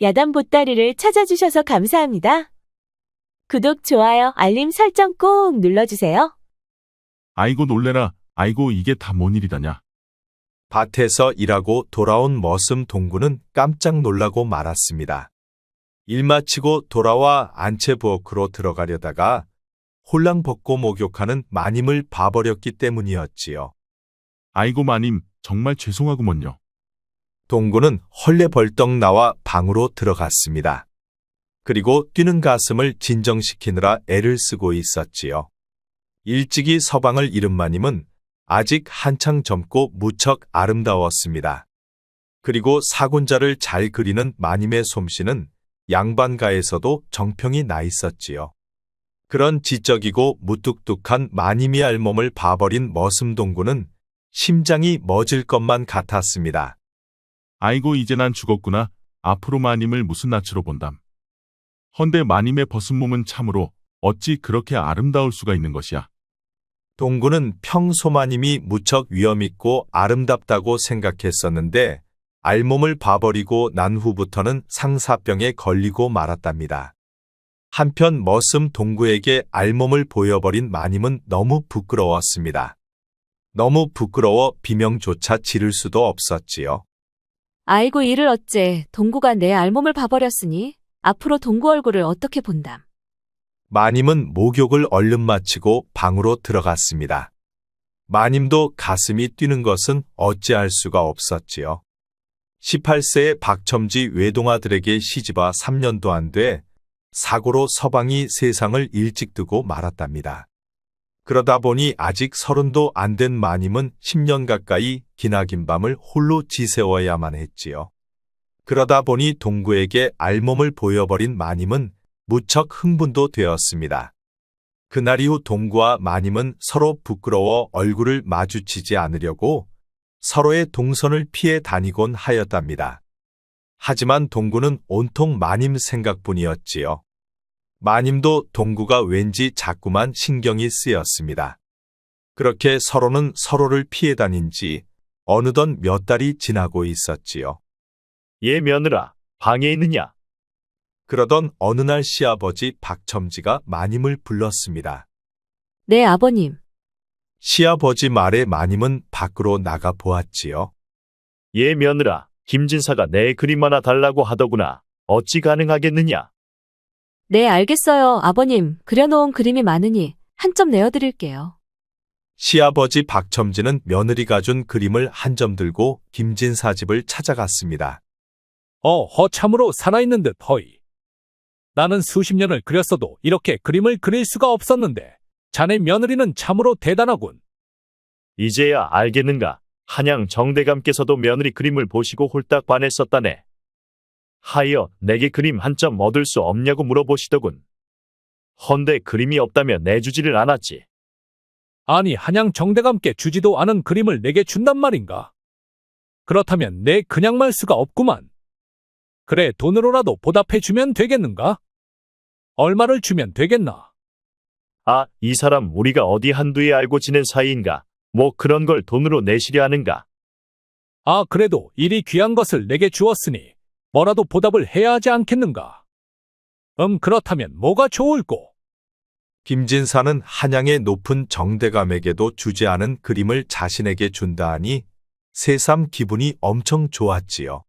야단 보따리를 찾아주셔서 감사합니다. 구독, 좋아요, 알림 설정 꼭 눌러주세요. 아이고 놀래라. 아이고 이게 다 뭔 일이다냐. 밭에서 일하고 돌아온 머슴 동구는 깜짝 놀라고 말았습니다. 일 마치고 돌아와 안채부엌으로 들어가려다가 홀랑 벗고 목욕하는 마님을 봐버렸기 때문이었지요. 아이고 마님 정말 죄송하구먼요. 동구는 헐레벌떡 나와 방으로 들어갔습니다. 그리고 뛰는 가슴을 진정시키느라 애를 쓰고 있었지요. 일찍이 서방을 잃은 마님은 아직 한창 젊고 무척 아름다웠습니다. 그리고 사군자를 잘 그리는 마님의 솜씨는 양반가에서도 정평이 나 있었지요. 그런 지적이고 무뚝뚝한 마님이 알몸을 봐버린 머슴동구는 심장이 멎을 것만 같았습니다. 아이고 이제 난 죽었구나. 앞으로 마님을 무슨 낯으로 본담. 헌데 마님의 벗은 몸은 참으로 어찌 그렇게 아름다울 수가 있는 것이야. 동구는 평소 마님이 무척 위엄있고 아름답다고 생각했었는데 알몸을 봐버리고 난 후부터는 상사병에 걸리고 말았답니다. 한편 머슴 동구에게 알몸을 보여버린 마님은 너무 부끄러웠습니다. 너무 부끄러워 비명조차 지를 수도 없었지요. 아이고 이를 어째, 동구가 내 알몸을 봐버렸으니 앞으로 동구 얼굴을 어떻게 본담. 마님은 목욕을 얼른 마치고 방으로 들어갔습니다. 마님도 가슴이 뛰는 것은 어찌할 수가 없었지요. 18세의 박첨지 외동아들에게 시집와 3년도 안 돼 사고로 서방이 세상을 일찍 두고 말았답니다. 그러다 보니 아직 30도 안 된 마님은 10년 가까이 기나긴 밤을 홀로 지새워야만 했지요. 그러다 보니 동구에게 알몸을 보여버린 마님은 무척 흥분도 되었습니다. 그날 이후 동구와 마님은 서로 부끄러워 얼굴을 마주치지 않으려고 서로의 동선을 피해 다니곤 하였답니다. 하지만 동구는 온통 마님 생각뿐이었지요. 마님도 동구가 왠지 자꾸만 신경이 쓰였습니다. 그렇게 서로는 서로를 피해 다닌 지 어느덧 몇 달이 지나고 있었지요. 예 며느라, 방에 있느냐? 그러던 어느 날 시아버지 박첨지가 마님을 불렀습니다. 네, 아버님. 시아버지 말에 마님은 밖으로 나가 보았지요. 예 며느라, 김진사가 내 그림 하나 달라고 하더구나. 어찌 가능하겠느냐? 네, 알겠어요, 아버님. 그려놓은 그림이 많으니 한 점 내어드릴게요. 시아버지 박첨지는 며느리가 준 그림을 한 점 들고 김진사 집을 찾아갔습니다. 참으로 살아있는 듯 허이. 나는 수십 년을 그렸어도 이렇게 그림을 그릴 수가 없었는데 자네 며느리는 참으로 대단하군. 이제야 알겠는가? 한양 정대감께서도 며느리 그림을 보시고 홀딱 반했었다네. 하여 내게 그림 한 점 얻을 수 없냐고 물어보시더군. 헌데 그림이 없다면 내주지를 않았지. 아니 한양 정대감께 주지도 않은 그림을 내게 준단 말인가? 그렇다면 내 그냥 말 수가 없구만. 그래 돈으로라도 보답해 주면 되겠는가? 얼마를 주면 되겠나? 아, 이 사람 우리가 어디 한두에 알고 지낸 사이인가? 뭐 그런 걸 돈으로 내시려 하는가? 아 그래도 이리 귀한 것을 내게 주었으니 뭐라도 보답을 해야 하지 않겠는가? 그렇다면 뭐가 좋을꼬? 김진사는 한양의 높은 정대감에게도 주지 않은 그림을 자신에게 준다 하니 새삼 기분이 엄청 좋았지요.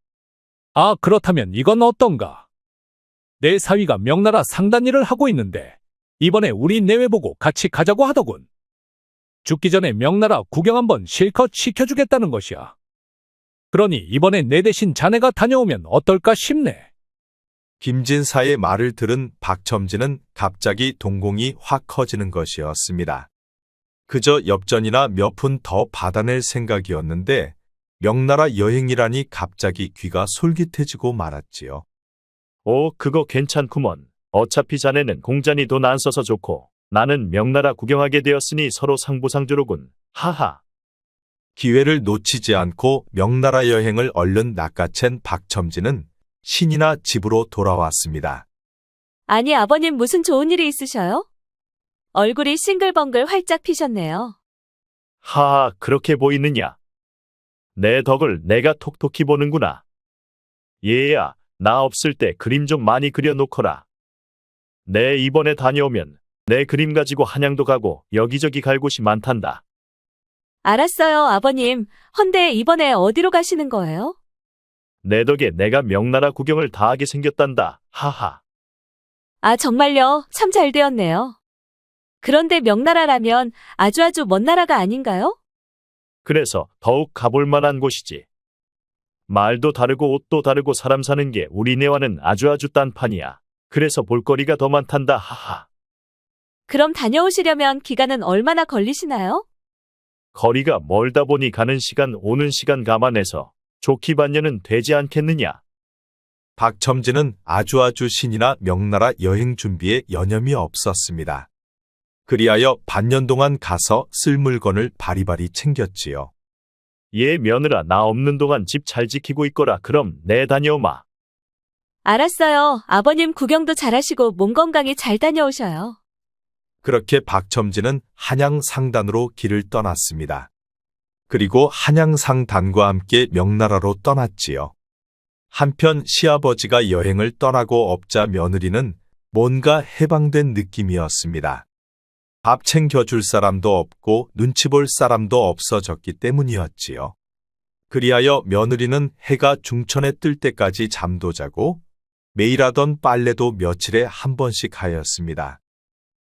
아 그렇다면 이건 어떤가? 내 사위가 명나라 상단일을 하고 있는데 이번에 우리 내외보고 같이 가자고 하더군. 죽기 전에 명나라 구경 한번 실컷 시켜주겠다는 것이야. 그러니 이번에 내 대신 자네가 다녀오면 어떨까 싶네. 김진사의 말을 들은 박첨지는 갑자기 동공이 확 커지는 것이었습니다. 그저 엽전이나 몇 푼 더 받아낼 생각이었는데 명나라 여행이라니 갑자기 귀가 솔깃해지고 말았지요. 오, 그거 괜찮구먼. 어차피 자네는 공자니 돈 안 써서 좋고 나는 명나라 구경하게 되었으니 서로 상부상조로군. 하하. 기회를 놓치지 않고 명나라 여행을 얼른 낚아챈 박첨지는 신이나 집으로 돌아왔습니다. 아니, 아버님 무슨 좋은 일이 있으셔요? 얼굴이 싱글벙글 활짝 피셨네요. 하하, 그렇게 보이느냐? 내 덕을 내가 톡톡히 보는구나. 얘야, 나 없을 때 그림 좀 많이 그려놓거라. 내 이번에 다녀오면 내 그림 가지고 한양도 가고 여기저기 갈 곳이 많단다. 알았어요, 아버님. 헌데 이번에 어디로 가시는 거예요? 내 덕에 내가 명나라 구경을 다 하게 생겼단다. 하하. 아, 정말요? 참 잘 되었네요. 그런데 명나라라면 아주 먼 나라가 아닌가요? 그래서 더욱 가볼 만한 곳이지. 말도 다르고 옷도 다르고 사람 사는 게 우리네와는 아주 딴판이야. 그래서 볼거리가 더 많단다. 하하. 그럼 다녀오시려면 기간은 얼마나 걸리시나요? 거리가 멀다 보니 가는 시간 오는 시간 감안해서 좋기 반년은 되지 않겠느냐. 박첨지는 아주 신이나 명나라 여행 준비에 여념이 없었습니다. 그리하여 반년 동안 가서 쓸 물건을 바리바리 챙겼지요. 얘 며느라 나 없는 동안 집 잘 지키고 있거라. 그럼 내 다녀오마. 알았어요. 아버님 구경도 잘하시고 몸 건강히 잘 다녀오셔요. 그렇게 박첨지는 한양상단으로 길을 떠났습니다. 그리고 한양상단과 함께 명나라로 떠났지요. 한편 시아버지가 여행을 떠나고 없자 며느리는 뭔가 해방된 느낌이었습니다. 밥 챙겨줄 사람도 없고 눈치 볼 사람도 없어졌기 때문이었지요. 그리하여 며느리는 해가 중천에 뜰 때까지 잠도 자고 매일 하던 빨래도 며칠에 한 번씩 하였습니다.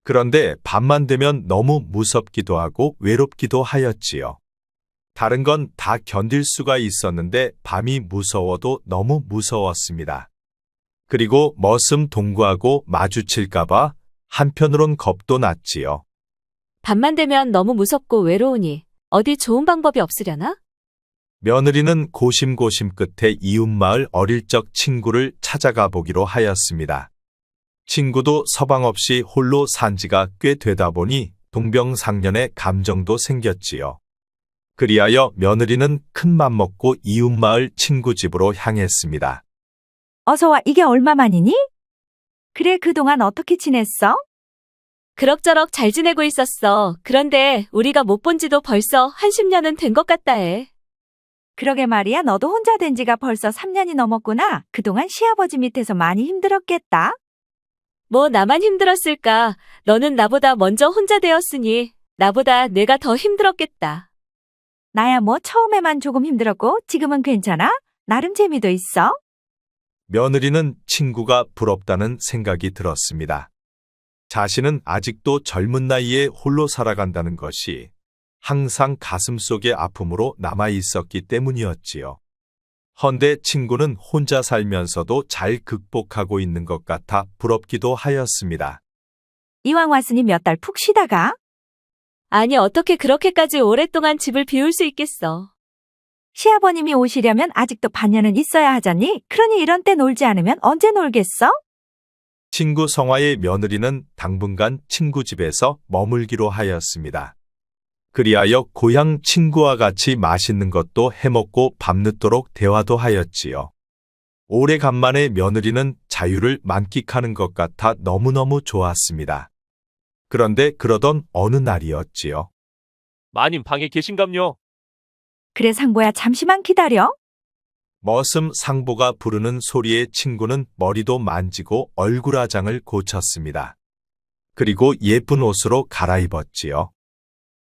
그런데 밤만 되면 너무 무섭기도 하고 외롭기도 하였지요. 다른 건 다 견딜 수가 있었는데 밤이 무서워도 너무 무서웠습니다. 그리고 머슴 동거하고 마주칠까봐 한편으론 겁도 났지요. 밤만 되면 너무 무섭고 외로우니 어디 좋은 방법이 없으려나? 며느리는 고심고심 끝에 이웃마을 어릴 적 친구를 찾아가 보기로 하였습니다. 친구도 서방 없이 홀로 산 지가 꽤 되다 보니 동병상련의 감정도 생겼지요. 그리하여 며느리는 큰 맘 먹고 이웃마을 친구 집으로 향했습니다. 어서 와, 이게 얼마만이니? 그래, 그동안 어떻게 지냈어? 그럭저럭 잘 지내고 있었어. 그런데 우리가 못 본 지도 벌써 한 10년은 된 것 같다 해. 그러게 말이야, 너도 혼자 된 지가 벌써 3년이 넘었구나. 그동안 시아버지 밑에서 많이 힘들었겠다. 뭐 나만 힘들었을까? 너는 나보다 먼저 혼자 되었으니 나보다 내가 더 힘들었겠다. 나야 뭐 처음에만 조금 힘들었고 지금은 괜찮아? 나름 재미도 있어. 며느리는 친구가 부럽다는 생각이 들었습니다. 자신은 아직도 젊은 나이에 홀로 살아간다는 것이 항상 가슴속의 아픔으로 남아 있었기 때문이었지요. 헌데 친구는 혼자 살면서도 잘 극복하고 있는 것 같아 부럽기도 하였습니다. 이왕 왔으니 몇 달 푹 쉬다가. 아니, 어떻게 그렇게까지 오랫동안 집을 비울 수 있겠어. 시아버님이 오시려면 아직도 반년은 있어야 하잖니? 그러니 이런 때 놀지 않으면 언제 놀겠어? 친구 성화의 며느리는 당분간 친구 집에서 머물기로 하였습니다. 그리하여 고향 친구와 같이 맛있는 것도 해먹고 밤늦도록 대화도 하였지요. 오래간만에 며느리는 자유를 만끽하는 것 같아 너무너무 좋았습니다. 그런데 그러던 어느 날이었지요. 마님 방에 계신감요? 그래, 상보야, 잠시만 기다려. 머슴 상보가 부르는 소리에 친구는 머리도 만지고 얼굴화장을 고쳤습니다. 그리고 예쁜 옷으로 갈아입었지요.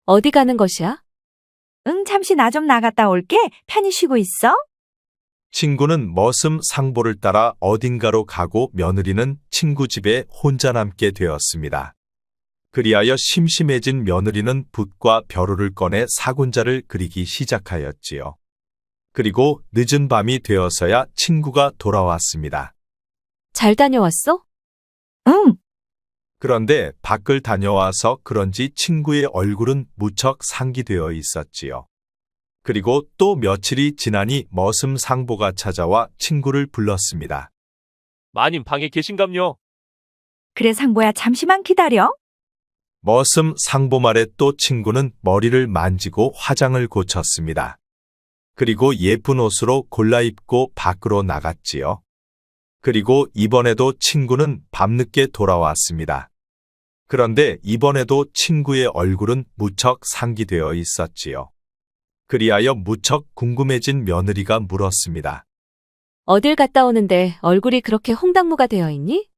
어디 가는 것이야? 응, 잠시 나 좀 나갔다 올게. 편히 쉬고 있어. 친구는 머슴 상보를 따라 어딘가로 가고 며느리는 친구 집에 혼자 남게 되었습니다. 그리하여 심심해진 며느리는 붓과 벼루를 꺼내 사군자를 그리기 시작하였지요. 그리고 늦은 밤이 되어서야 친구가 돌아왔습니다. 잘 다녀왔어? 응. 그런데 밖을 다녀와서 그런지 친구의 얼굴은 무척 상기되어 있었지요. 그리고 또 며칠이 지나니 머슴 상보가 찾아와 친구를 불렀습니다. 마님 방에 계신감요? 그래, 상보야, 잠시만 기다려. 머슴 상보 말에 또 친구는 머리를 만지고 화장을 고쳤습니다. 그리고 예쁜 옷으로 골라 입고 밖으로 나갔지요. 그리고 이번에도 친구는 밤늦게 돌아왔습니다. 그런데 이번에도 친구의 얼굴은 무척 상기되어 있었지요. 그리하여 무척 궁금해진 며느리가 물었습니다. 어딜 갔다 오는데 얼굴이 그렇게 홍당무가 되어 있니?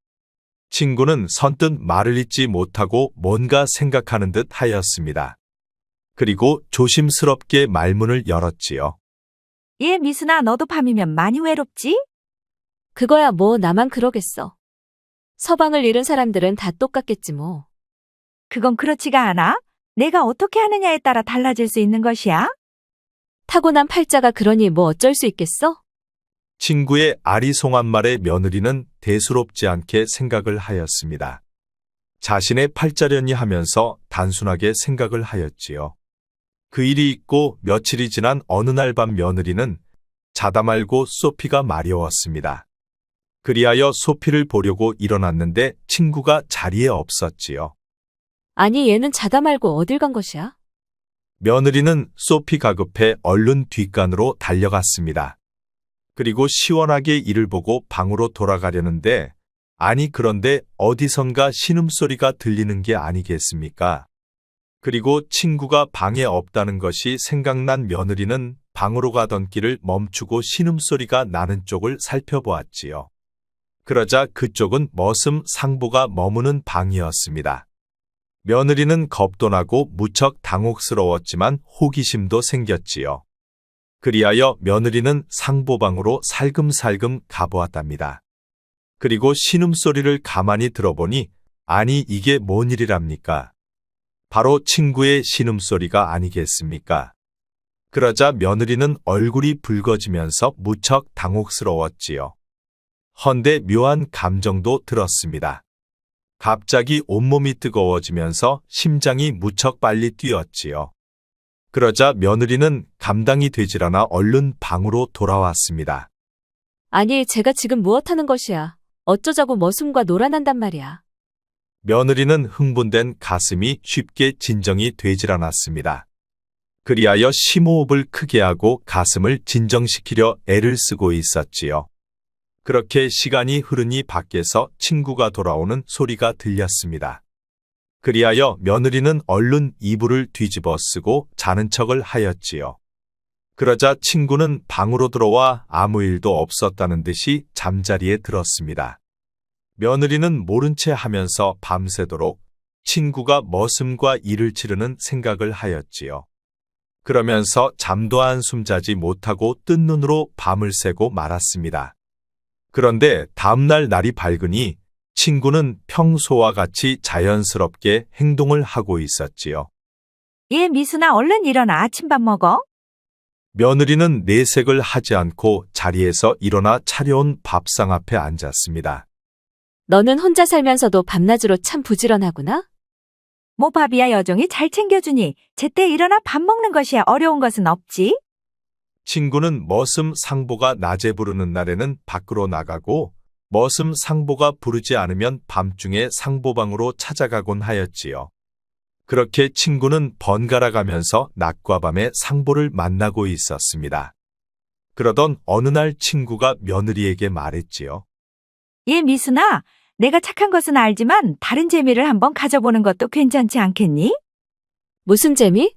친구는 선뜻 말을 잇지 못하고 뭔가 생각하는 듯 하였습니다. 그리고 조심스럽게 말문을 열었지요. 예, 미순아, 너도 밤이면 많이 외롭지? 그거야 뭐 나만 그러겠어. 서방을 잃은 사람들은 다 똑같겠지 뭐. 그건 그렇지가 않아. 내가 어떻게 하느냐에 따라 달라질 수 있는 것이야. 타고난 팔자가 그러니 뭐 어쩔 수 있겠어? 친구의 아리송한 말에 며느리는 대수롭지 않게 생각을 하였습니다. 자신의 팔자려니 하면서 단순하게 생각을 하였지요. 그 일이 있고 며칠이 지난 어느 날 밤 며느리는 자다 말고 소피가 마려웠습니다. 그리하여 소피를 보려고 일어났는데 친구가 자리에 없었지요. 아니 얘는 자다 말고 어딜 간 것이야? 며느리는 소피 가급해 얼른 뒷간으로 달려갔습니다. 그리고 시원하게 이를 보고 방으로 돌아가려는데 아니 그런데 어디선가 신음소리가 들리는 게 아니겠습니까? 그리고 친구가 방에 없다는 것이 생각난 며느리는 방으로 가던 길을 멈추고 신음소리가 나는 쪽을 살펴보았지요. 그러자 그쪽은 머슴 상보가 머무는 방이었습니다. 며느리는 겁도 나고 무척 당혹스러웠지만 호기심도 생겼지요. 그리하여 며느리는 상보방으로 살금살금 가보았답니다. 그리고 신음소리를 가만히 들어보니 아니 이게 뭔 일이랍니까? 바로 친구의 신음소리가 아니겠습니까? 그러자 며느리는 얼굴이 붉어지면서 무척 당혹스러웠지요. 헌데 묘한 감정도 들었습니다. 갑자기 온몸이 뜨거워지면서 심장이 무척 빨리 뛰었지요. 그러자 며느리는 감당이 되질 않아 얼른 방으로 돌아왔습니다. 아니 제가 지금 무엇하는 것이야. 어쩌자고 머슴과 놀아난단 말이야. 며느리는 흥분된 가슴이 쉽게 진정이 되질 않았습니다. 그리하여 심호흡을 크게 하고 가슴을 진정시키려 애를 쓰고 있었지요. 그렇게 시간이 흐르니 밖에서 친구가 돌아오는 소리가 들렸습니다. 그리하여 며느리는 얼른 이불을 뒤집어 쓰고 자는 척을 하였지요. 그러자 친구는 방으로 들어와 아무 일도 없었다는 듯이 잠자리에 들었습니다. 며느리는 모른 채 하면서 밤새도록 친구가 머슴과 일을 치르는 생각을 하였지요. 그러면서 잠도 한숨 자지 못하고 뜬 눈으로 밤을 새고 말았습니다. 그런데 다음날 날이 밝으니 친구는 평소와 같이 자연스럽게 행동을 하고 있었지요. 예, 미순아, 얼른 일어나 아침밥 먹어. 며느리는 내색을 하지 않고 자리에서 일어나 차려온 밥상 앞에 앉았습니다. 너는 혼자 살면서도 밤낮으로 참 부지런하구나? 뭐 밥이야 여종이 잘 챙겨주니 제때 일어나 밥 먹는 것이야 어려운 것은 없지. 친구는 머슴 상보가 낮에 부르는 날에는 밖으로 나가고 머슴 상보가 부르지 않으면 밤중에 상보방으로 찾아가곤 하였지요. 그렇게 친구는 번갈아 가면서 낮과 밤에 상보를 만나고 있었습니다. 그러던 어느 날 친구가 며느리에게 말했지요. 예, 미순아, 내가 착한 것은 알지만 다른 재미를 한번 가져보는 것도 괜찮지 않겠니? 무슨 재미?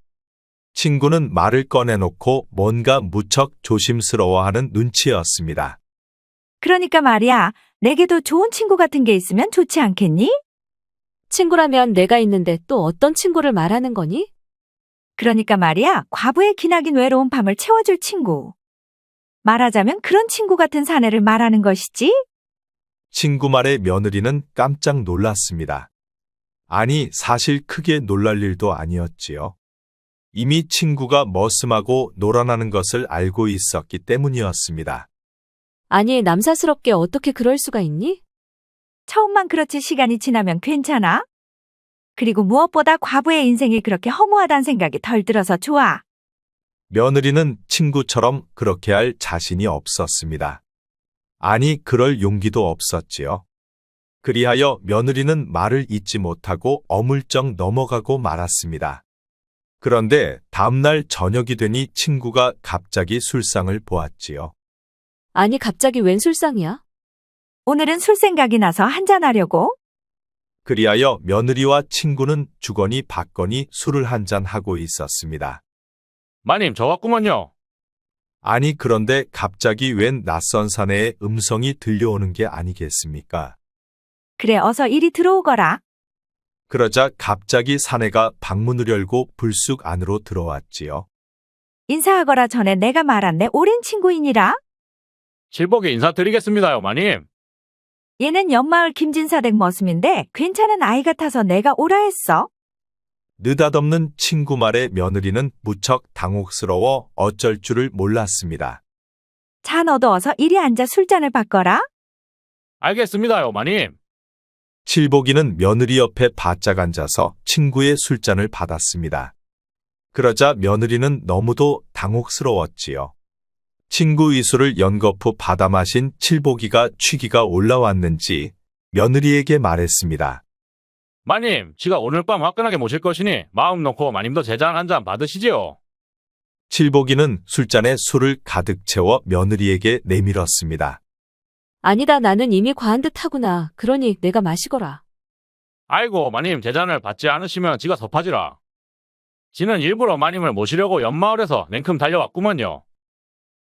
친구는 말을 꺼내놓고 뭔가 무척 조심스러워하는 눈치였습니다. 그러니까 말이야, 내게도 좋은 친구 같은 게 있으면 좋지 않겠니? 친구라면 내가 있는데 또 어떤 친구를 말하는 거니? 그러니까 말이야, 과부의 기나긴 외로운 밤을 채워줄 친구. 말하자면 그런 친구 같은 사내를 말하는 것이지? 친구 말에 며느리는 깜짝 놀랐습니다. 아니, 사실 크게 놀랄 일도 아니었지요. 이미 친구가 머슴하고 놀아나는 것을 알고 있었기 때문이었습니다. 아니 남사스럽게 어떻게 그럴 수가 있니? 처음만 그렇지 시간이 지나면 괜찮아? 그리고 무엇보다 과부의 인생이 그렇게 허무하다는 생각이 덜 들어서 좋아. 며느리는 친구처럼 그렇게 할 자신이 없었습니다. 아니, 그럴 용기도 없었지요. 그리하여 며느리는 말을 잇지 못하고 어물쩍 넘어가고 말았습니다. 그런데 다음날 저녁이 되니 친구가 갑자기 술상을 보았지요. 아니 갑자기 웬 술상이야? 오늘은 술 생각이 나서 한잔하려고. 그리하여 며느리와 친구는 주거니 받거니 술을 한잔하고 있었습니다. 마님, 저 왔구먼요. 아니 그런데 갑자기 웬 낯선 사내의 음성이 들려오는 게 아니겠습니까? 그래, 어서 이리 들어오거라. 그러자 갑자기 사내가 방문을 열고 불쑥 안으로 들어왔지요. 인사하거라. 전에 내가 말한 내 오랜 친구이니라. 칠복이 인사드리겠습니다요, 마님. 얘는 옆마을 김진사댁 머슴인데 괜찮은 아이 같아서 내가 오라 했어. 느닷없는 친구 말에 며느리는 무척 당혹스러워 어쩔 줄을 몰랐습니다. 자, 너도 어서 이리 앉아 술잔을 받거라. 알겠습니다요, 마님. 칠복이는 며느리 옆에 바짝 앉아서 친구의 술잔을 받았습니다. 그러자 며느리는 너무도 당혹스러웠지요. 친구 이술을 연거푸 받아 마신 칠복이가 취기가 올라왔는지 며느리에게 말했습니다. 마님, 지가 오늘 밤 화끈하게 모실 것이니 마음 놓고 마님도 제잔 한 잔 받으시지요. 칠복이는 술잔에 술을 가득 채워 며느리에게 내밀었습니다. 아니다, 나는 이미 과한 듯 하구나. 그러니 내가 마시거라. 아이고, 마님 제잔을 받지 않으시면 지가 섭하지라. 지는 일부러 마님을 모시려고 옆마을에서 냉큼 달려왔구먼요.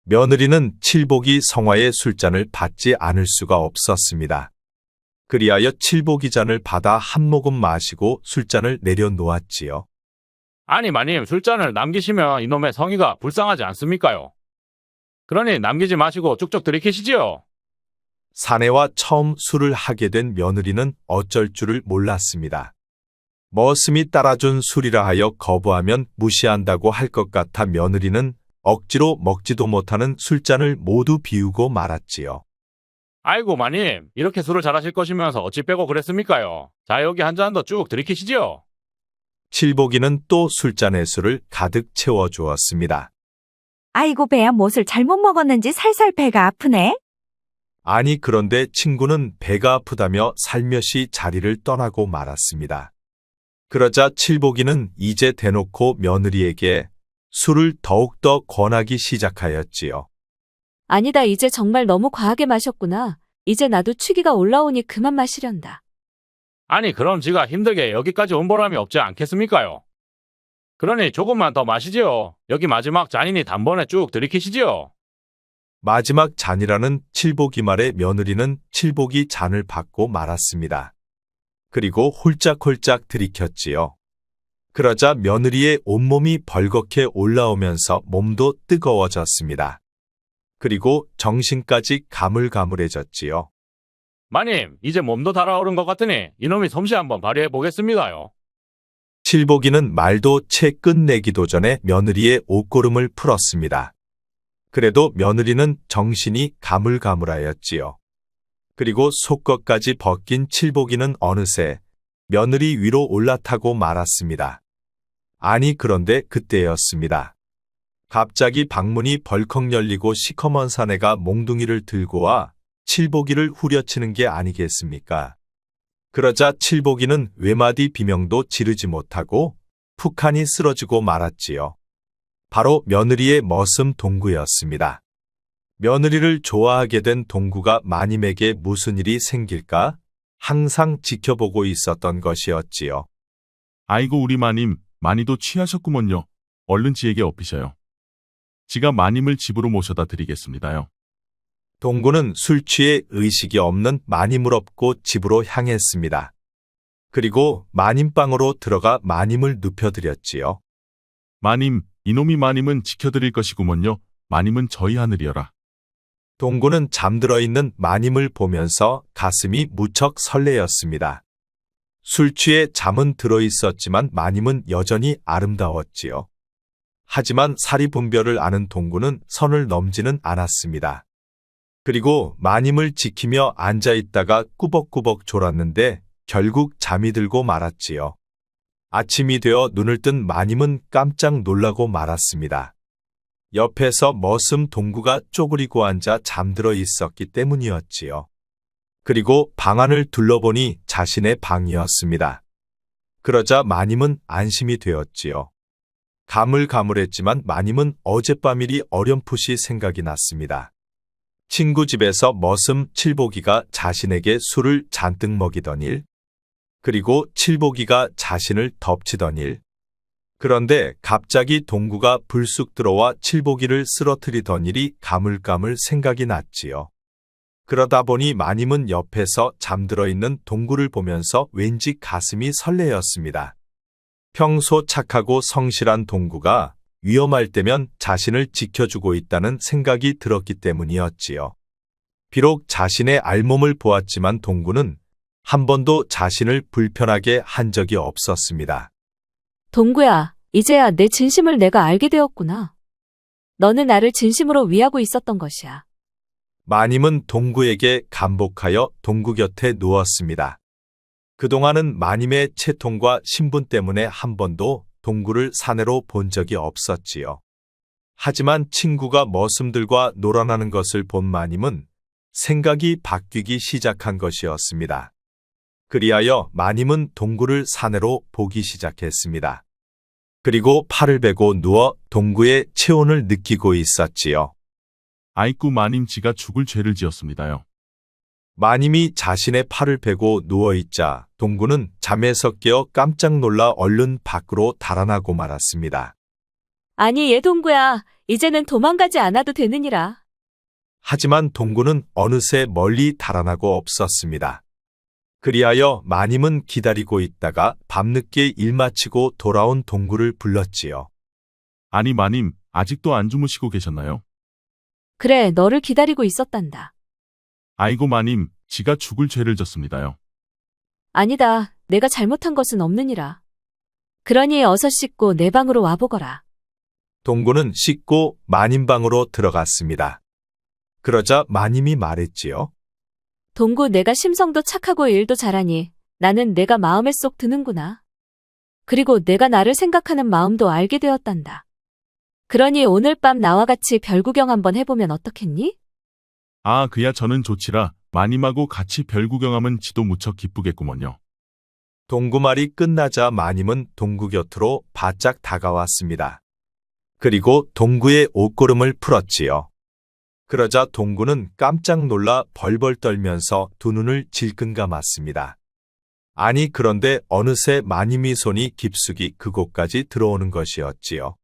며느리는 칠복이 성화의 술잔을 받지 않을 수가 없었습니다. 그리하여 칠복이 잔을 받아 한 모금 마시고 술잔을 내려놓았지요. 아니, 마님, 술잔을 남기시면 이놈의 성의가 불쌍하지 않습니까요? 그러니 남기지 마시고 쭉쭉 들이키시지요. 사내와 처음 술을 하게 된 며느리는 어쩔 줄을 몰랐습니다. 머슴이 따라준 술이라 하여 거부하면 무시한다고 할 것 같아 며느리는 억지로 먹지도 못하는 술잔을 모두 비우고 말았지요. 아이고, 마님, 이렇게 술을 잘하실 것이면서 어찌 빼고 그랬습니까요? 자, 여기 한 잔 더 쭉 들이키시지요. 칠복이는 또 술잔에 술을 가득 채워주었습니다. 아이고, 배야 못을 잘못 먹었는지 살살 배가 아프네. 아니 그런데 친구는 배가 아프다며 살며시 자리를 떠나고 말았습니다. 그러자 칠복이는 이제 대놓고 며느리에게 술을 더욱더 권하기 시작하였지요. 아니다, 이제 정말 너무 과하게 마셨구나. 이제 나도 취기가 올라오니 그만 마시련다. 아니, 그럼 지가 힘들게 여기까지 온 보람이 없지 않겠습니까요? 그러니 조금만 더 마시지요. 여기 마지막 잔이니 단번에 쭉 들이키시지요. 마지막 잔이라는 칠복이 말에 며느리는 칠복이 잔을 받고 말았습니다. 그리고 홀짝홀짝 들이켰지요. 그러자 며느리의 온몸이 벌겋게 올라오면서 몸도 뜨거워졌습니다. 그리고 정신까지 가물가물해졌지요. 마님, 이제 몸도 달아오른 것 같으니 이놈이 솜씨 한번 발휘해 보겠습니다요. 칠복이는 말도 채 끝내기도 전에 며느리의 옷고름을 풀었습니다. 그래도 며느리는 정신이 가물가물하였지요. 그리고 속것까지 벗긴 칠복이는 어느새 며느리 위로 올라타고 말았습니다. 아니 그런데 그때였습니다. 갑자기 방문이 벌컥 열리고 시커먼 사내가 몽둥이를 들고 와 칠복이를 후려치는 게 아니겠습니까? 그러자 칠복이는 외마디 비명도 지르지 못하고 푹하니 쓰러지고 말았지요. 바로 며느리의 머슴 동구였습니다. 며느리를 좋아하게 된 동구가 마님에게 무슨 일이 생길까 항상 지켜보고 있었던 것이었지요. 아이고 우리 마님, 많이도 취하셨구먼요. 얼른 지에게 업히셔요. 지가 마님을 집으로 모셔다 드리겠습니다요. 동구는 술 취해 의식이 없는 마님을 업고 집으로 향했습니다. 그리고 마님방으로 들어가 마님을 눕혀드렸지요. 마님, 이놈이 마님은 지켜드릴 것이구먼요. 마님은 저희 하늘이여라. 동구는 잠들어 있는 마님을 보면서 가슴이 무척 설레었습니다. 술 취해 잠은 들어 있었지만 마님은 여전히 아름다웠지요. 하지만 사리분별을 아는 동구는 선을 넘지는 않았습니다. 그리고 마님을 지키며 앉아 있다가 꾸벅꾸벅 졸았는데 결국 잠이 들고 말았지요. 아침이 되어 눈을 뜬 마님은 깜짝 놀라고 말았습니다. 옆에서 머슴 동구가 쪼그리고 앉아 잠들어 있었기 때문이었지요. 그리고 방 안을 둘러보니 자신의 방이었습니다. 그러자 마님은 안심이 되었지요. 가물가물했지만 마님은 어젯밤 일이 어렴풋이 생각이 났습니다. 친구 집에서 머슴 칠복이가 자신에게 술을 잔뜩 먹이던 일, 그리고 칠복이가 자신을 덮치던 일, 그런데 갑자기 동구가 불쑥 들어와 칠보기를 쓰러뜨리던 일이 가물가물 생각이 났지요. 그러다 보니 마님은 옆에서 잠들어 있는 동구를 보면서 왠지 가슴이 설레었습니다. 평소 착하고 성실한 동구가 위험할 때면 자신을 지켜주고 있다는 생각이 들었기 때문이었지요. 비록 자신의 알몸을 보았지만 동구는 한 번도 자신을 불편하게 한 적이 없었습니다. 동구야, 이제야 내 진심을 내가 알게 되었구나. 너는 나를 진심으로 위하고 있었던 것이야. 마님은 동구에게 감복하여 동구 곁에 누웠습니다. 그동안은 마님의 채통과 신분 때문에 한 번도 동구를 사내로 본 적이 없었지요. 하지만 친구가 머슴들과 놀아나는 것을 본 마님은 생각이 바뀌기 시작한 것이었습니다. 그리하여 마님은 동구를 사내로 보기 시작했습니다. 그리고 팔을 베고 누워 동구의 체온을 느끼고 있었지요. 아이쿠 마님 지가 죽을 죄를 지었습니다요. 마님이 자신의 팔을 베고 누워있자 동구는 잠에서 깨어 깜짝 놀라 얼른 밖으로 달아나고 말았습니다. 아니, 얘 동구야. 이제는 도망가지 않아도 되느니라. 하지만 동구는 어느새 멀리 달아나고 없었습니다. 그리하여 마님은 기다리고 있다가 밤늦게 일 마치고 돌아온 동구를 불렀지요. 아니 마님, 아직도 안 주무시고 계셨나요? 그래, 너를 기다리고 있었단다. 아이고 마님, 지가 죽을 죄를 졌습니다요. 아니다. 내가 잘못한 것은 없느니라. 그러니 어서 씻고 내 방으로 와보거라. 동구는 씻고 마님 방으로 들어갔습니다. 그러자 마님이 말했지요. 동구, 내가 심성도 착하고 일도 잘하니 나는 내가 마음에 쏙 드는구나. 그리고 내가 나를 생각하는 마음도 알게 되었단다. 그러니 오늘 밤 나와 같이 별 구경 한번 해보면 어떻겠니? 아, 그야 저는 좋지라. 마님하고 같이 별 구경하면 지도 무척 기쁘겠구먼요. 동구 말이 끝나자 마님은 동구 곁으로 바짝 다가왔습니다. 그리고 동구의 옷고름을 풀었지요. 그러자 동구는 깜짝 놀라 벌벌 떨면서 두 눈을 질끈 감았습니다. 아니 그런데 어느새 마님이 손이 깊숙이 그곳까지 들어오는 것이었지요.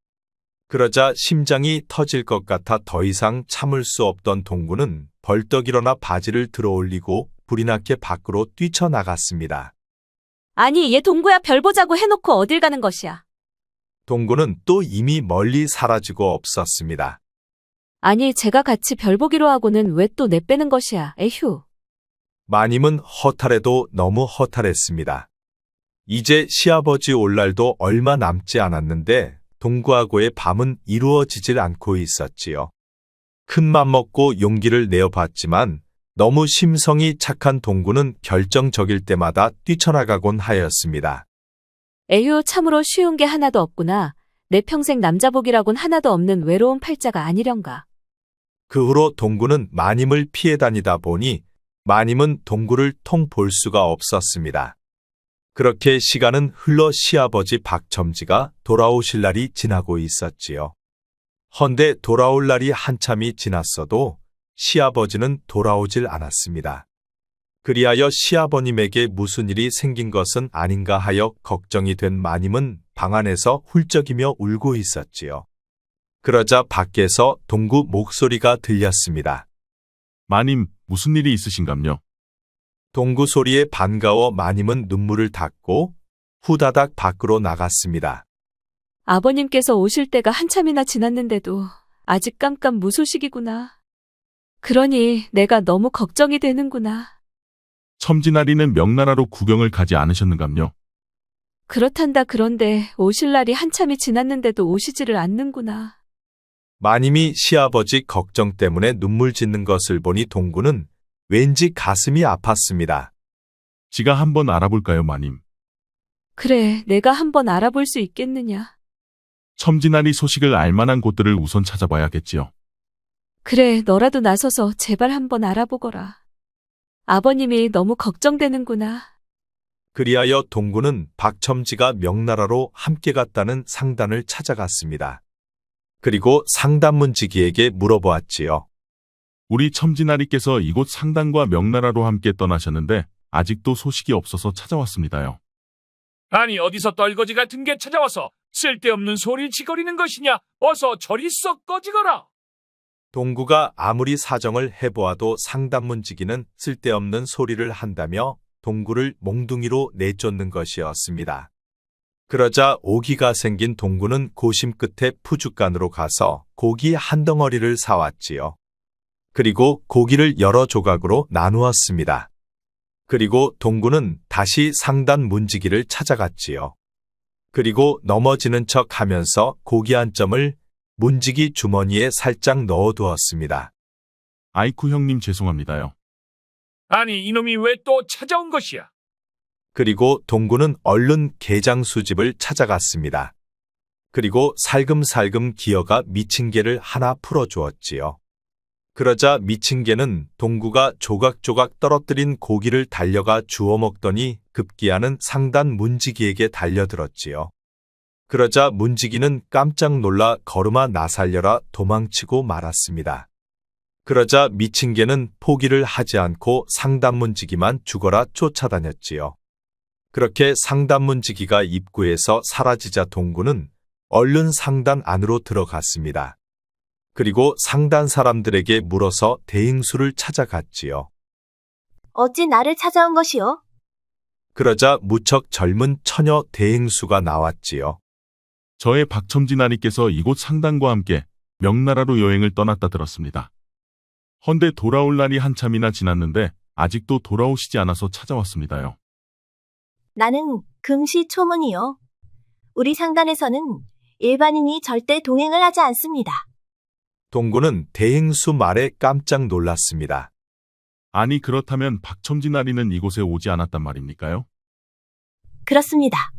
그러자 심장이 터질 것 같아 더 이상 참을 수 없던 동구는 벌떡 일어나 바지를 들어올리고 불이 나게 밖으로 뛰쳐나갔습니다. 아니, 얘 동구야, 별 보자고 해놓고 어딜 가는 것이야. 동구는 또 이미 멀리 사라지고 없었습니다. 아니, 제가 같이 별 보기로 하고는 왜 또 내빼는 것이야. 에휴. 마님은 허탈해도 너무 허탈했습니다. 이제 시아버지 올 날도 얼마 남지 않았는데 동구하고의 밤은 이루어지질 않고 있었지요. 큰맘 먹고 용기를 내어봤지만 너무 심성이 착한 동구는 결정적일 때마다 뛰쳐나가곤 하였습니다. 에휴, 참으로 쉬운 게 하나도 없구나. 내 평생 남자복이라곤 하나도 없는 외로운 팔자가 아니련가. 그 후로 동구는 마님을 피해 다니다 보니 마님은 동구를 통 볼 수가 없었습니다. 그렇게 시간은 흘러 시아버지 박첨지가 돌아오실 날이 지나고 있었지요. 헌데 돌아올 날이 한참이 지났어도 시아버지는 돌아오질 않았습니다. 그리하여 시아버님에게 무슨 일이 생긴 것은 아닌가 하여 걱정이 된 마님은 방 안에서 훌쩍이며 울고 있었지요. 그러자 밖에서 동구 목소리가 들렸습니다. 마님, 무슨 일이 있으신감요? 동구 소리에 반가워 마님은 눈물을 닦고 후다닥 밖으로 나갔습니다. 아버님께서 오실 때가 한참이나 지났는데도 아직 깜깜무소식이구나. 그러니 내가 너무 걱정이 되는구나. 첨지나리는 명나라로 구경을 가지 않으셨는감요? 그렇단다. 그런데 오실 날이 한참이 지났는데도 오시지를 않는구나. 마님이 시아버지 걱정 때문에 눈물 짓는 것을 보니 동구는 왠지 가슴이 아팠습니다. 지가 한번 알아볼까요, 마님? 그래, 내가 한번 알아볼 수 있겠느냐. 첨지나리 소식을 알만한 곳들을 우선 찾아봐야겠지요. 그래, 너라도 나서서 제발 한번 알아보거라. 아버님이 너무 걱정되는구나. 그리하여 동구는 박첨지가 명나라로 함께 갔다는 상단을 찾아갔습니다. 그리고 상단문지기에게 물어보았지요. 우리 첨지나리께서 이곳 상단과 명나라로 함께 떠나셨는데 아직도 소식이 없어서 찾아왔습니다요. 아니 어디서 떨거지 같은 게 찾아와서 쓸데없는 소리 지거리는 것이냐? 어서 저리 썩 꺼지거라. 동구가 아무리 사정을 해보아도 상단문지기는 쓸데없는 소리를 한다며 동구를 몽둥이로 내쫓는 것이었습니다. 그러자 오기가 생긴 동구는 고심 끝에 푸죽간으로 가서 고기 한 덩어리를 사왔지요. 그리고 고기를 여러 조각으로 나누었습니다. 그리고 동구는 다시 상단 문지기를 찾아갔지요. 그리고 넘어지는 척 하면서 고기 한 점을 문지기 주머니에 살짝 넣어두었습니다. 아이쿠 형님 죄송합니다요. 아니, 이놈이 왜 또 찾아온 것이야? 그리고 동구는 얼른 게장 수집을 찾아갔습니다. 그리고 살금살금 기어가 미친 개를 하나 풀어주었지요. 그러자 미친 개는 동구가 조각조각 떨어뜨린 고기를 달려가 주워 먹더니 급기야는 상단 문지기에게 달려들었지요. 그러자 문지기는 깜짝 놀라 걸음아 나 살려라 도망치고 말았습니다. 그러자 미친 개는 포기를 하지 않고 상단 문지기만 죽어라 쫓아다녔지요. 그렇게 상단 문지기가 입구에서 사라지자 동구는 얼른 상단 안으로 들어갔습니다. 그리고 상단 사람들에게 물어서 대행수를 찾아갔지요. 어찌 나를 찾아온 것이오? 그러자 무척 젊은 처녀 대행수가 나왔지요. 저의 박첨지나리께서 이곳 상단과 함께 명나라로 여행을 떠났다 들었습니다. 헌데 돌아올 날이 한참이나 지났는데 아직도 돌아오시지 않아서 찾아왔습니다요. 나는 금시초문이요. 우리 상단에서는 일반인이 절대 동행을 하지 않습니다. 동구는 대행수 말에 깜짝 놀랐습니다. 아니 그렇다면 박첨지나리는 이곳에 오지 않았단 말입니까요? 그렇습니다.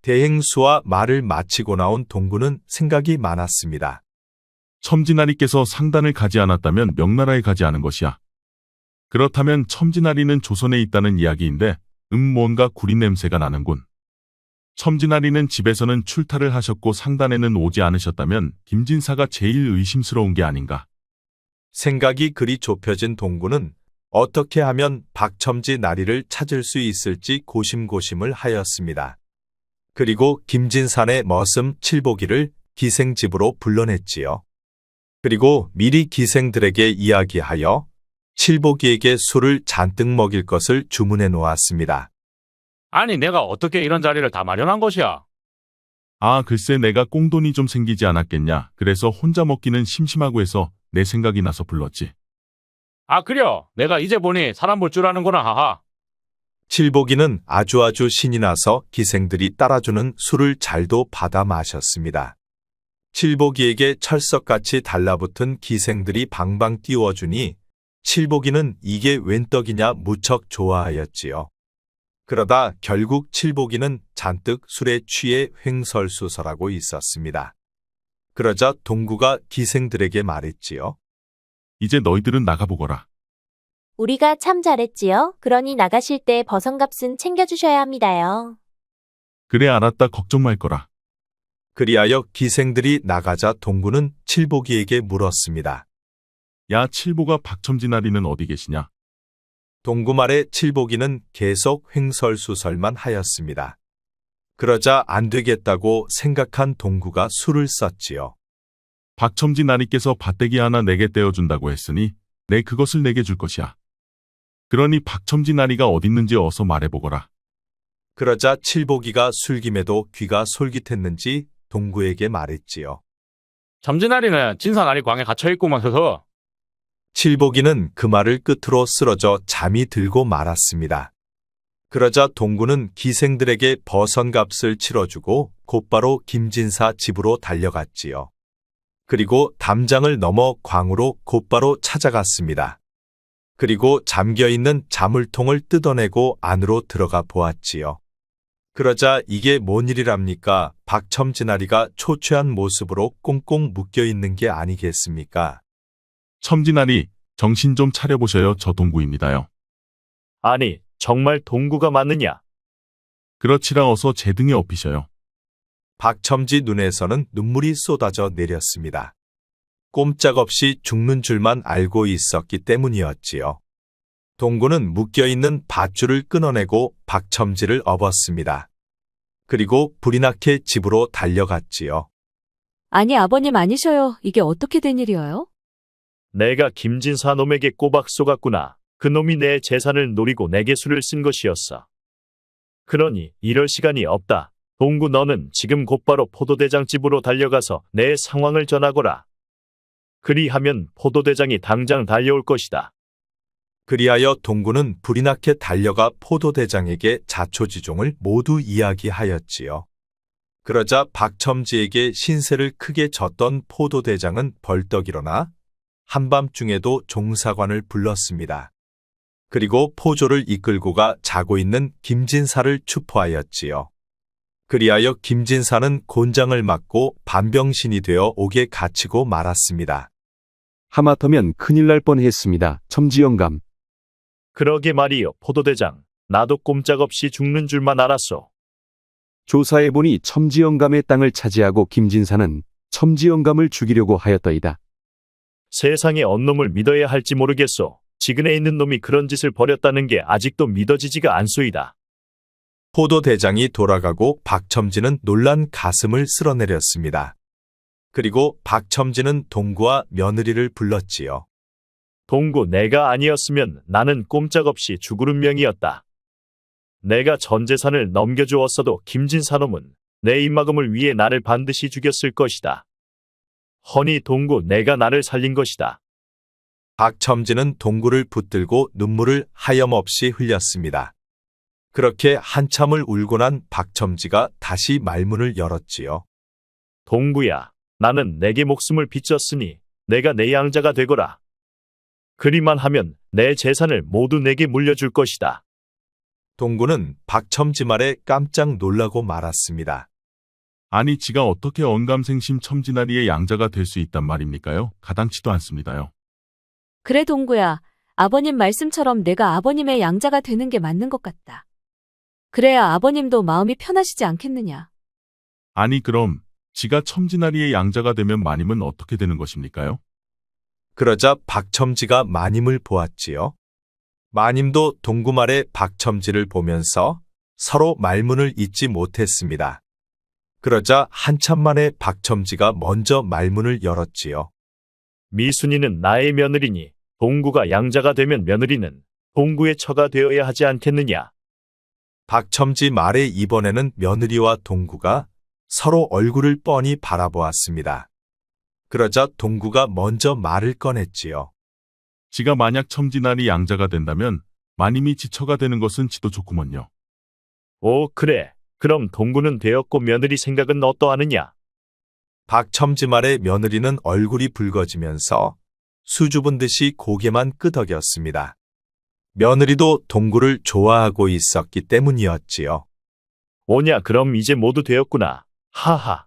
대행수와 말을 마치고 나온 동구는 생각이 많았습니다. 첨지나리께서 상단을 가지 않았다면 명나라에 가지 않은 것이야. 그렇다면 첨지나리는 조선에 있다는 이야기인데 뭔가 구린 냄새가 나는군. 첨지나리는 집에서는 출타를 하셨고 상단에는 오지 않으셨다면 김진사가 제일 의심스러운 게 아닌가. 생각이 그리 좁혀진 동구는 어떻게 하면 박첨지 나리를 찾을 수 있을지 고심고심을 하였습니다. 그리고 김진산의 머슴 칠보기를 기생집으로 불러냈지요. 그리고 미리 기생들에게 이야기하여 칠보기에게 술을 잔뜩 먹일 것을 주문해 놓았습니다. 아니, 내가 어떻게 이런 자리를 다 마련한 것이야? 아 글쎄 내가 꽁돈이 좀 생기지 않았겠냐. 그래서 혼자 먹기는 심심하고 해서 내 생각이 나서 불렀지. 아, 그려. 내가 이제 보니 사람 볼 줄 아는구나, 하하. 칠보기는 아주 신이 나서 기생들이 따라주는 술을 잘도 받아 마셨습니다. 칠보기에게 철석같이 달라붙은 기생들이 방방 띄워주니 칠보기는 이게 웬 떡이냐 무척 좋아하였지요. 그러다 결국 칠보기는 잔뜩 술에 취해 횡설수설하고 있었습니다. 그러자 동구가 기생들에게 말했지요. 이제 너희들은 나가보거라. 우리가 참 잘했지요. 그러니 나가실 때 버선값은 챙겨주셔야 합니다요. 그래 알았다 걱정 말 거라. 그리하여 기생들이 나가자 동구는 칠보기에게 물었습니다. 야 칠보가 박첨지나리는 어디 계시냐? 동구 말에 칠보기는 계속 횡설수설만 하였습니다. 그러자 안 되겠다고 생각한 동구가 술을 썼지요. 박첨지나리께서 밭대기 하나 내게 떼어준다고 했으니 내 그것을 내게 줄 것이야. 그러니 박첨지나리가 어딨는지 어서 말해보거라. 그러자 칠보기가 술김에도 귀가 솔깃했는지 동구에게 말했지요. 점지나리는 진사나리 광에 갇혀있구만 서서. 칠보기는 그 말을 끝으로 쓰러져 잠이 들고 말았습니다. 그러자 동구는 기생들에게 버선값을 치러주고 곧바로 김진사 집으로 달려갔지요. 그리고 담장을 넘어 광으로 곧바로 찾아갔습니다. 그리고 잠겨있는 자물통을 뜯어내고 안으로 들어가 보았지요. 그러자 이게 뭔 일이랍니까? 박첨지나리가 초췌한 모습으로 꽁꽁 묶여있는 게 아니겠습니까? 첨지나리 정신 좀 차려보셔요. 저 동구입니다요. 아니, 정말 동구가 맞느냐? 그렇지라 어서 제 등에 업히셔요. 박첨지 눈에서는 눈물이 쏟아져 내렸습니다. 꼼짝없이 죽는 줄만 알고 있었기 때문이었지요. 동구는 묶여있는 밧줄을 끊어내고 박첨지를 업었습니다. 그리고 불이 나게 집으로 달려갔지요. 아니, 아버님 아니셔요. 이게 어떻게 된 일이에요? 내가 김진사 놈에게 꼬박 쏘갔구나. 그 놈이 내 재산을 노리고 내게 수를 쓴 것이었어. 그러니 이럴 시간이 없다. 동구 너는 지금 곧바로 포도대장 집으로 달려가서 내 상황을 전하거라. 그리하면 포도대장이 당장 달려올 것이다. 그리하여 동구는 불이 나게 달려가 포도대장에게 자초지종을 모두 이야기하였지요. 그러자 박첨지에게 신세를 크게 졌던 포도대장은 벌떡 일어나 한밤중에도 종사관을 불렀습니다. 그리고 포조를 이끌고 가 자고 있는 김진사를 추포하였지요. 그리하여 김진사는 곤장을 맞고 반병신이 되어 옥에 갇히고 말았습니다. 하마터면 큰일 날 뻔했습니다. 첨지영감. 그러게 말이요, 포도대장. 나도 꼼짝없이 죽는 줄만 알았소. 조사해보니 첨지영감의 땅을 차지하고 김진사는 첨지영감을 죽이려고 하였더이다. 세상에 언 놈을 믿어야 할지 모르겠소. 지근에 있는 놈이 그런 짓을 벌였다는 게 아직도 믿어지지가 않소이다. 포도대장이 돌아가고 박첨지는 놀란 가슴을 쓸어내렸습니다. 그리고 박첨지는 동구와 며느리를 불렀지요. 동구, 내가 아니었으면 나는 꼼짝없이 죽을 운명이었다. 내가 전 재산을 넘겨주었어도 김진사놈은 내 입막음을 위해 나를 반드시 죽였을 것이다. 허니 동구, 내가 나를 살린 것이다. 박첨지는 동구를 붙들고 눈물을 하염없이 흘렸습니다. 그렇게 한참을 울고 난 박첨지가 다시 말문을 열었지요. 동구야, 나는 내게 목숨을 비쳤으니 내가 내 양자가 되거라. 그리만 하면 내 재산을 모두 내게 물려줄 것이다. 동구는 박첨지 말에 깜짝 놀라고 말았습니다. 아니, 지가 어떻게 언감생심 첨지나리의 양자가 될 수 있단 말입니까요? 가당치도 않습니다요. 그래, 동구야. 아버님 말씀처럼 내가 아버님의 양자가 되는 게 맞는 것 같다. 그래야 아버님도 마음이 편하시지 않겠느냐. 아니, 그럼 지가 첨지나리의 양자가 되면 마님은 어떻게 되는 것입니까요? 그러자 박첨지가 마님을 보았지요. 마님도 동구 말에 박첨지를 보면서 서로 말문을 잇지 못했습니다. 그러자 한참 만에 박첨지가 먼저 말문을 열었지요. 미순이는 나의 며느리니 동구가 양자가 되면 며느리는 동구의 처가 되어야 하지 않겠느냐. 박첨지 말에 이번에는 며느리와 동구가 서로 얼굴을 뻔히 바라보았습니다. 그러자 동구가 먼저 말을 꺼냈지요. 지가 만약 첨지나리 양자가 된다면 마님이 지처가 되는 것은 지도 좋구먼요. 오, 그래. 그럼 동구는 되었고 며느리 생각은 어떠하느냐? 박첨지 말에 며느리는 얼굴이 붉어지면서 수줍은 듯이 고개만 끄덕였습니다. 며느리도 동구를 좋아하고 있었기 때문이었지요. 오냐, 그럼 이제 모두 되었구나. 하하.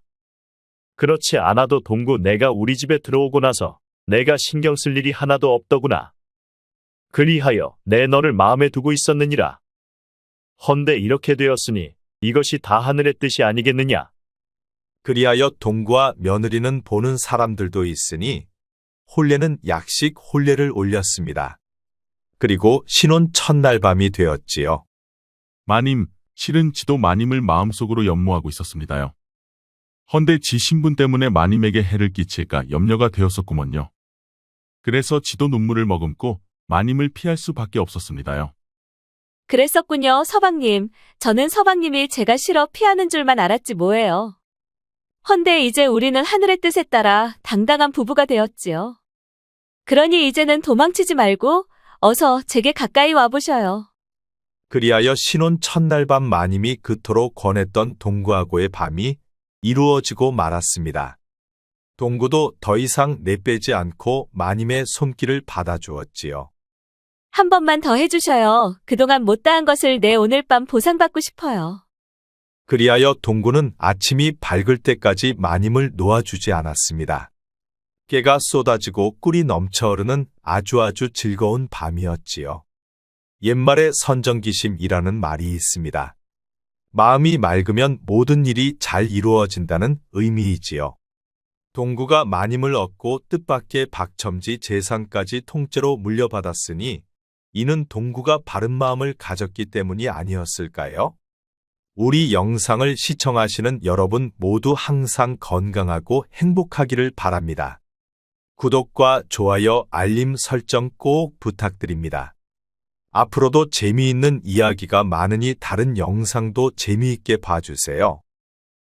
그렇지 않아도 동구, 내가 우리 집에 들어오고 나서 내가 신경 쓸 일이 하나도 없더구나. 그리하여 내 너를 마음에 두고 있었느니라. 헌데 이렇게 되었으니 이것이 다 하늘의 뜻이 아니겠느냐. 그리하여 동구와 며느리는 보는 사람들도 있으니 혼례는 약식 혼례를 올렸습니다. 그리고 신혼 첫날 밤이 되었지요. 마님, 실은 지도 마님을 마음속으로 염모하고 있었습니다요. 헌데 지 신분 때문에 마님에게 해를 끼칠까 염려가 되었었구먼요. 그래서 지도 눈물을 머금고 마님을 피할 수밖에 없었습니다요. 그랬었군요, 서방님. 저는 서방님이 제가 싫어 피하는 줄만 알았지 뭐예요. 헌데 이제 우리는 하늘의 뜻에 따라 당당한 부부가 되었지요. 그러니 이제는 도망치지 말고 어서 제게 가까이 와보셔요. 그리하여 신혼 첫날 밤 마님이 그토록 권했던 동구하고의 밤이 이루어지고 말았습니다. 동구도 더 이상 내빼지 않고 마님의 손길을 받아주었지요. 한 번만 더 해주셔요. 그동안 못다한 것을 내 오늘 밤 보상받고 싶어요. 그리하여 동구는 아침이 밝을 때까지 마님을 놓아주지 않았습니다. 깨가 쏟아지고 꿀이 넘쳐 흐르는 아주 즐거운 밤이었지요. 옛말에 선정기심이라는 말이 있습니다. 마음이 맑으면 모든 일이 잘 이루어진다는 의미이지요. 동구가 마님을 얻고 뜻밖의 박첨지 재산까지 통째로 물려받았으니 이는 동구가 바른 마음을 가졌기 때문이 아니었을까요? 우리 영상을 시청하시는 여러분 모두 항상 건강하고 행복하기를 바랍니다. 구독과 좋아요, 알림 설정 꼭 부탁드립니다. 앞으로도 재미있는 이야기가 많으니 다른 영상도 재미있게 봐주세요.